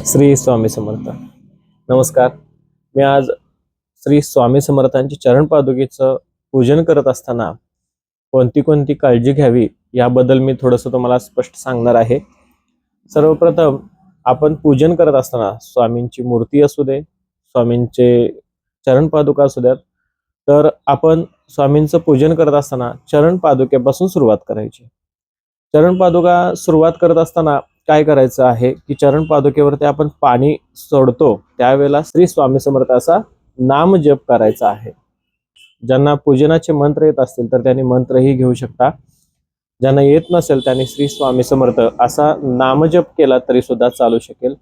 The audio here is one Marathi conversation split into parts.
श्री स्वामी समर्थ. नमस्कार. मी आज श्री स्वामी समर्थांची चरण पादुकेचं पूजन करत असताना कोणती कोणती काळजी घ्यावी याबद्दल मी थोडंसं तुम्हाला स्पष्ट सांगणार आहे. सर्वप्रथम आपण पूजन करत असताना स्वामींची मूर्ती असू दे, स्वामींचे चरण पादुका असू द्यात, तर आपण स्वामींचं पूजन करत असताना चरण पादुकेपासून सुरुवात करायची. चरण पादुका सुरुवात करत असताना काय करायचं आहे की चरण पादुकेवरती आपण पाणी सोडतो त्यावेळेला श्री स्वामी समर्थ असा नाम जप करायचा आहे. ज्यांना पूजनाचे मंत्र येत असतील तर त्यांनी मंत्रही घेऊ शकता. ज्यांना येत नसेल त्यांनी श्री स्वामी समर्थ असा नामजप केला तरी सुद्धा चालू शकेल.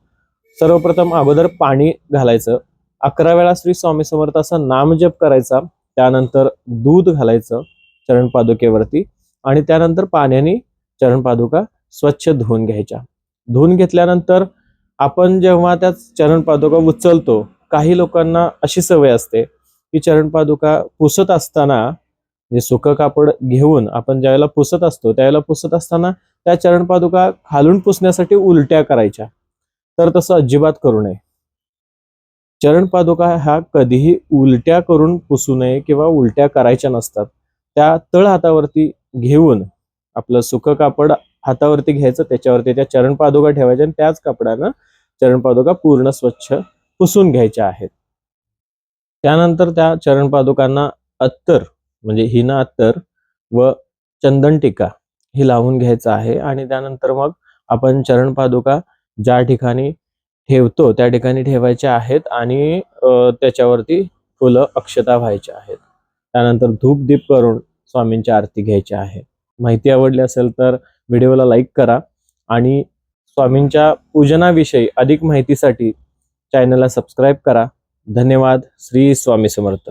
सर्वप्रथम अगोदर पाणी घालायचं, 11 वेळा श्री स्वामी समर्थ असा नामजप करायचा, त्यानंतर दूध घालायचं चरण पादुकेवरती आणि त्यानंतर पाण्याने चरण पादुका स्वच्छ धुवून घ्यायच्या. धुवून घेतल्यानंतर आपण जेव्हा त्या चरण पादुका उचलतो, काही लोकांना अशी सवय असते की चरण पादुका पुसत असताना जे सुकं कापड घेऊन आपण ज्यावेळेला पुसत असतो त्यावेळेला पुसत असताना त्या चरण पादुका खालून पुसण्यासाठी उलट्या करायच्या. तर तसं अजिबात करू नये. चरण पादुका ह्या कधीही उलट्या करून पुसू नये किंवा उलट्या करायच्या नसतात. त्या तळ हातावरती घेऊन आपलं सुकं कापड हातावरती घ्यायचं, त्याच्यावरती त्या चरण पादुका ठेवायच्या आणि त्याच कपड्यानं चरण पादुका पूर्ण स्वच्छ पुसून घ्यायच्या आहेत. त्यानंतर त्या चरण पादुकांना अत्तर म्हणजे हिना अत्तर व चंदन टिका ही लावून घ्यायचं आहे आणि त्यानंतर मग आपण चरण पादुका ज्या ठिकाणी ठेवतो त्या ठिकाणी ठेवायच्या आहेत आणि त्याच्यावरती फुलं अक्षता व्हायच्या आहेत. त्यानंतर धूप दीप करून स्वामींची आरती घ्यायची आहे. माहिती आवडली असेल तर व्हिडिओला लाईक करा आणि स्वामींच्या पूजनाविषयी अधिक माहितीसाठी चॅनलला सबस्क्राईब करा. धन्यवाद. श्री स्वामी समर्थ.